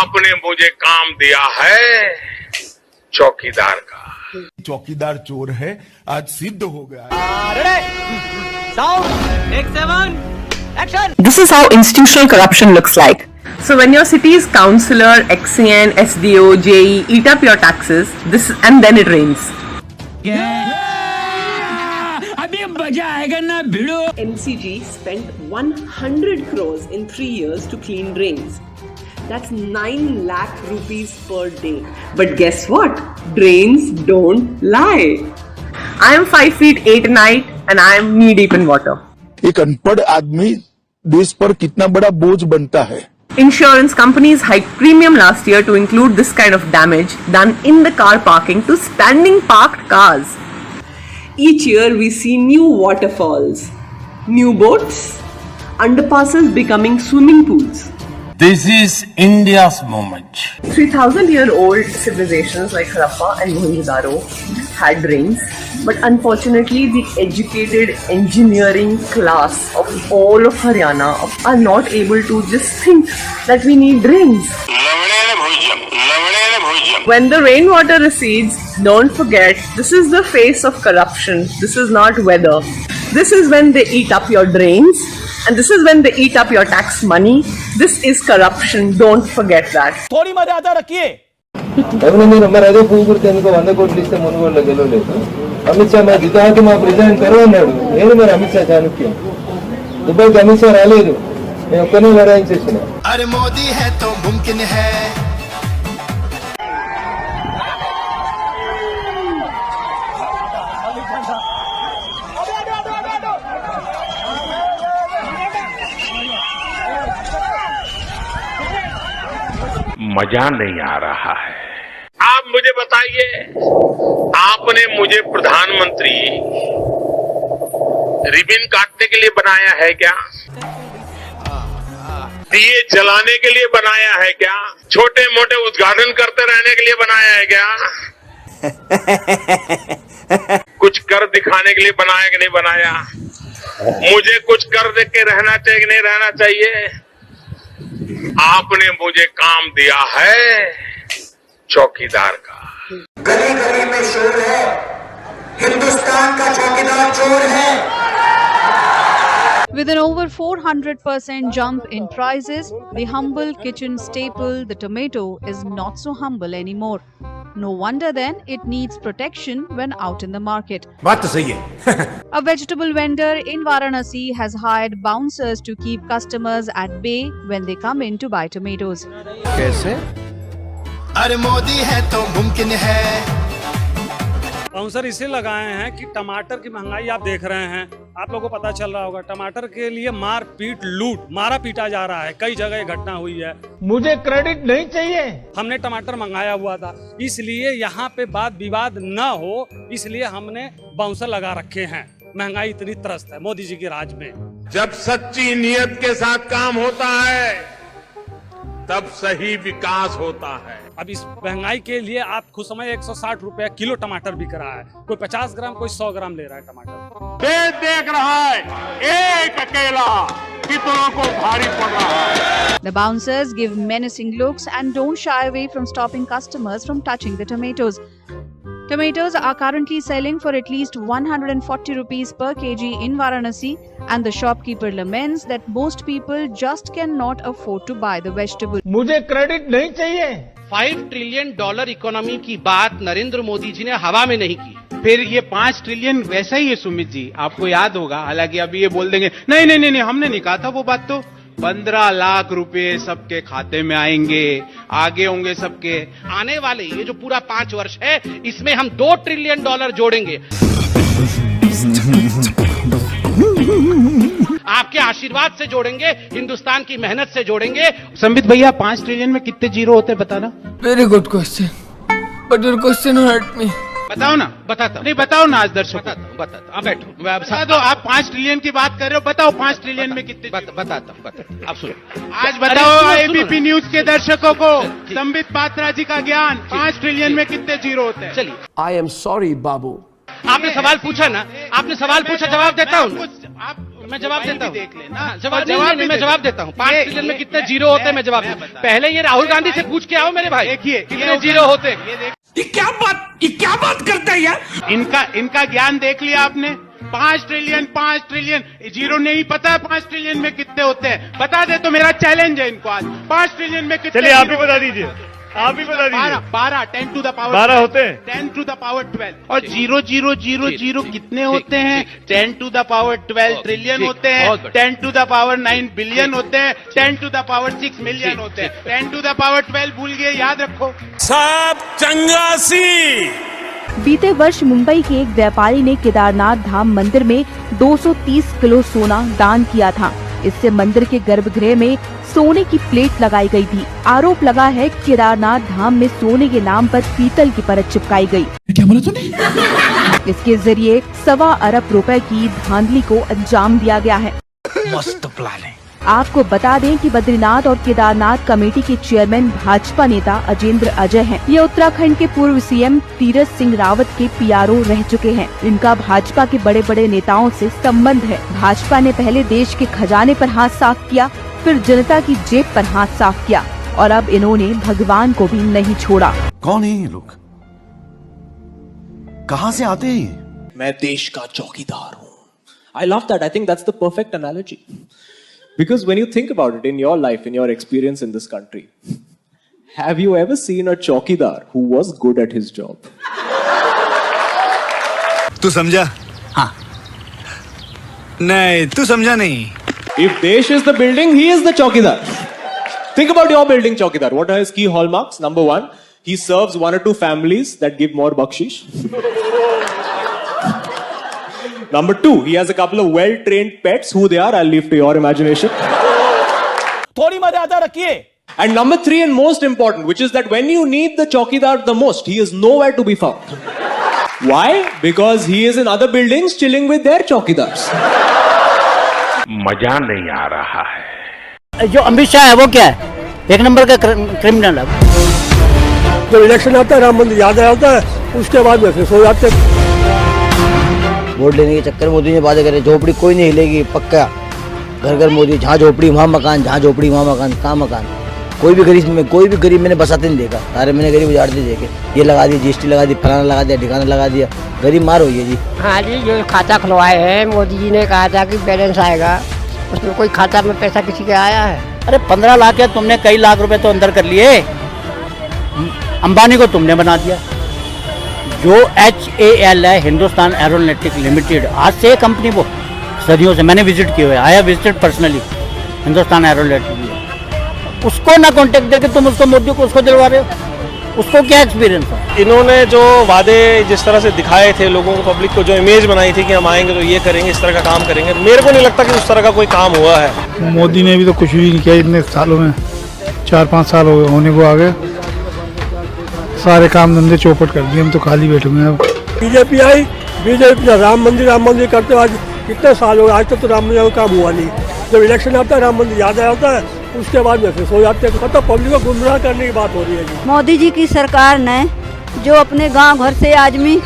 आपने मुझे काम दिया है चौकीदार का। चौकीदार चोर है, आज सिद्ध हो गया। This is how institutional corruption looks like. So when your city's councillor, XCN, SDO, JE eat up your taxes, and then it rains. MCG spent 100 crores in 3 years to clean drains. That's 9 lakh rupees per day. But guess what? Drains don't lie. I am 5 feet 8 in height and I am knee deep in water. एक अनपढ़ आदमी देश पर कितना बड़ा बोझ बनता है। Insurance companies hiked premium last year to include this kind of damage done in the car parking to standing parked cars. Each year we see new waterfalls, new boats, underpasses becoming swimming pools. This is India's moment. 3,000-year-old civilizations like Harappa and Mohenjo-daro had drains, but unfortunately the educated engineering class of all of Haryana are not able to just think that we need drains. When the rainwater recedes, don't forget, this is the face of corruption. This is not weather. This is when they eat up your drains, and this is when they eat up your tax money. This is corruption. Don't forget that. थोड़ी मर्यादा रखिए। మరి అదే పూగుర్తి ఎందుకు 100 కోట్లు ఇస్తే మునుగోడులో గెలవలేదు. అమిత్ షా మా దిగాకి మా ప్రెసిడెంట్ కరో అన్నాడు. నేను మరి అమిత్ షా చాణక్యం దుబాయ్కి అమిత్ షా రాలేదు, నేను ఒక్కనే వరాయించేసిన. अरे मोदी है तो मुमकिन है। मजा नहीं आ रहा है। आप मुझे बताइए, आपने मुझे प्रधानमंत्री रिबन काटने के लिए बनाया है क्या? दिए जलाने के लिए बनाया है क्या? छोटे मोटे उद्घाटन करते रहने के लिए बनाया है क्या? कुछ कर दिखाने के लिए बनाया कि नहीं बनाया? मुझे कुछ कर दे के रहना चाहिए कि नहीं रहना चाहिए? आपने मुझे काम दिया है चौकीदार का। गली गली में शोर है, हिंदुस्तान का चौकीदार चोर है। With an over 400% jump in prices, the humble kitchen staple, the tomato, is not so humble anymore. No wonder then it needs protection when out in the market. बात तो सही है। A vegetable vendor in Varanasi has hired bouncers to keep customers at bay when they come in to buy tomatoes. कैसे? अरे मोदी है तो मुमकिन है। बाउंसर इसे लगाए हैं कि टमाटर की महंगाई आप देख रहे हैं, आप लोगों को पता चल रहा होगा, टमाटर के लिए मार पीट लूट मारा पीटा जा रहा है। कई जगह ये घटना हुई है। मुझे क्रेडिट नहीं चाहिए। हमने टमाटर मंगाया हुआ था, इसलिए यहाँ पे बात विवाद न हो, इसलिए हमने बाउंसर लगा रखे हैं। महंगाई इतनी त्रस्त है मोदी जी के राज में। जब सच्ची नियत के साथ काम होता है तब सही विकास होता है। अब इस महंगाई के लिए आप खुद समझ 160 रुपया किलो टमाटर बिक रहा है। कोई 50 ग्राम, कोई 100 ग्राम ले रहा है टमाटर। देख रहा है एक अकेला कितनों को भारी पड़ रहा है। The bouncers give menacing looks and don't shy away from stopping customers from touching the tomatoes. Tomatoes are currently selling for at least 140 rupees per kg in Varanasi, and the shopkeeper laments that most people just cannot afford to buy the vegetable. मुझे credit नहीं चाहिए। $5 trillion economy की बात नरेंद्र मोदी जी ने हवा में नहीं की। फिर ये 5 ट्रिलियन वैसा ही है सुमित जी, आपको याद होगा। हालांकि अभी ये बोल देंगे नहीं हमने नहीं कहा था वो बात। तो 15 लाख रुपए सबके खाते में आएंगे, आगे होंगे सबके। आने वाले ये जो पूरा 5 वर्ष है, इसमें हम $2 ट्रिलियन जोड़ेंगे। आपके आशीर्वाद से जोड़ेंगे, हिंदुस्तान की मेहनत से जोड़ेंगे। संबित भैया 5 ट्रिलियन में कितने जीरो होते हैं बताना? Very good question, but your question hurt me. बताओ ना, बताता नहीं, बताओ ना आज दर्शक, बताता आप बैठो, बता दो। आप 5 ट्रिलियन की बात कर रहे हो, बताओ 5 ट्रिलियन में कितने? बताता आप सुनो। आज बताओ एबीपी न्यूज के दर्शकों को संबित पात्रा जी का ज्ञान, 5 ट्रिलियन में कितने जीरो होते हैं? चलिए। आई एम सॉरी बाबू। आपने सवाल पूछा ना, आपने सवाल पूछा, जवाब देता हूँ। मैं जवाब देता हूँ, देख लेना मैं जवाब देता हूँ। 5 ट्रिलियन में कितने जीरो होते हैं मैं जवाब देता हूँ। पहले ये राहुल गांधी से पूछ के आओ मेरे भाई, देखिए कितने जीरो होते हैं। ये क्या बात करता है यार। इनका ज्ञान देख लिया आपने। 5 ट्रिलियन जीरो नहीं पता है 5 ट्रिलियन में कितने होते हैं, बता दे तो मेरा चैलेंज है इनको आज। 5 ट्रिलियन में कितने, चलिए आप ही बता दीजिए, आप ही बता दीजिए। 12 10 टू द पावर 12 होते हैं, 10 टू द पावर 12। और 0 कितने होते हैं? 10 टू द पावर 12 ट्रिलियन होते हैं। 10 टू द पावर 9 बिलियन होते हैं। 10 टू द पावर 6 मिलियन होते हैं। 10 टू द पावर 12 भूल गए, याद रखो। सब चंगासी। बीते वर्ष मुंबई के एक व्यापारी ने केदारनाथ धाम मंदिर में 230 किलो सोना दान किया था। इससे मंदिर के गर्भगृह में सोने की प्लेट लगाई गई थी। आरोप लगा है केदारनाथ धाम में सोने के नाम पर पीतल की परत चिपकाई गई। क्या बोला तूने? इसके जरिए 1.25 अरब रुपए की धांधली को अंजाम दिया गया है। मस्त प्लान है। आपको बता दें कि बद्रीनाथ और केदारनाथ कमेटी के चेयरमैन भाजपा नेता अजेंद्र अजय हैं। ये उत्तराखंड के पूर्व सीएम तीरथ सिंह रावत के पीआरओ रह चुके हैं। इनका भाजपा के बड़े बड़े नेताओं से संबंध है। भाजपा ने पहले देश के खजाने पर हाथ साफ किया, फिर जनता की जेब पर हाथ साफ किया और अब इन्होंने भगवान को भी नहीं छोड़ा। कौन है ये लोग? कहाँ से आते हैं? मैं देश का चौकीदार हूँ। I love that. I think that's the perfect analogy. Because when you think about it in your life, in your experience in this country, have you ever seen a chowkidar who was good at his job? तू समझा? हाँ। नहीं, तू समझा नहीं। If Desh is the building, he is the chowkidar. Think about your building chowkidar. What are his key hallmarks? Number 1, he serves 1 or 2 families that give more bakshish. Number 2, he has a couple of well-trained pets. Who they are, I'll leave to your imagination. थोड़ी मर्यादा रखिए। And number 3 and most important, which is that when you need the chowkidar the most, he is nowhere to be found. Why? Because he is in other buildings chilling with their chowkidars. मजा नहीं आ रहा है। जो अमित शाह है वो क्या है? एक नंबर का क्रिमिनल है। जब इलेक्शन आता है राम मंदिर याद आता है, उसके बाद में फिर सो जाते हैं। वोट लेने के चक्कर में मोदी ने बातें करे, झोपड़ी कोई नहीं हिलेगी, पक्का घर घर मोदी, जहाँ झोपड़ी वहाँ मकान, जहाँ झोपड़ी वहाँ मकान। कहाँ मकान? कोई भी गरीब मैंने बसाते नहीं देखा। सारे मैंने गरीब उजाड़ते देखे। ये लगा दिया, जीएसटी लगा दी, फलाना लगा दिया, ठिकाना लगा दिया, गरीब मार हुई है जी। हाँ जी, जो खाता खुलवाए हैं मोदी जी ने कहा था कि बैलेंस आएगा, उसमें कोई खाता में पैसा किसी का आया है? अरे 15 लाख है, तुमने कई लाख रुपए तो अंदर कर लिए। अंबानी को तुमने बना दिया। जो HAL है, हिंदुस्तान एरोनॉटिक लिमिटेड, आज से कंपनी वो सदियों से मैंने विजिट किए हुए, I have visited personally Hindustan aeronautic. उसको ना कांटेक्ट देके तुम उसको मोदी को उसको दिलवा रहे हो, उसको क्या एक्सपीरियंस है? इन्होंने जो वादे जिस तरह से दिखाए थे लोगों को, पब्लिक को जो इमेज बनाई थी कि हम आएंगे तो ये करेंगे, इस तरह का काम करेंगे, मेरे को नहीं लगता कि उस तरह का कोई काम हुआ है। मोदी ने भी तो कुछ भी नहीं किया इतने सालों में। 4-5 साल हो गए होने को आ गए, सारे काम धंधे चौपट कर दिए, हम तो खाली बैठे हुए हैं। बीजेपी आई, बीजेपी राम मंदिर करते आज कितने साल हो गए, आज तक तो राम मंदिर का काम हुआ नहीं। जब इलेक्शन आता है राम मंदिर याद आता है, उसके बाद में फिर सो जाते हैं। मतलब पब्लिक को गुमराह करने की बात हो रही है जी। मोदी जी की सरकार ने जो अपने गांव घर से आदमी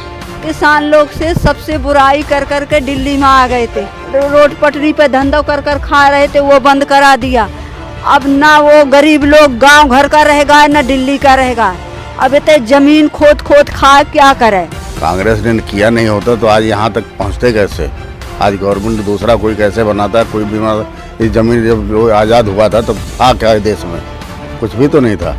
किसान लोग से सबसे बुराई कर के दिल्ली में आ गए थे, रोड पटरी पे धंधा कर खा रहे थे, वो बंद करा दिया। अब ना वो गरीब लोग गांव घर का रहेगा ना दिल्ली का रहेगा। अब इतने जमीन खोद खा क्या करे। कांग्रेस ने किया नहीं होता तो आज यहाँ तक पहुँचते कैसे? आज गवर्नमेंट दूसरा कोई कैसे बनाता है? कोई बीमार, इस जमीन जब आज़ाद हुआ था तब था क्या देश में? कुछ भी तो नहीं था।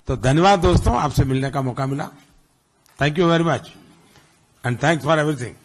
तो धन्यवाद दोस्तों, आपसे मिलने का मौका मिला। Thank you very much and thanks for everything.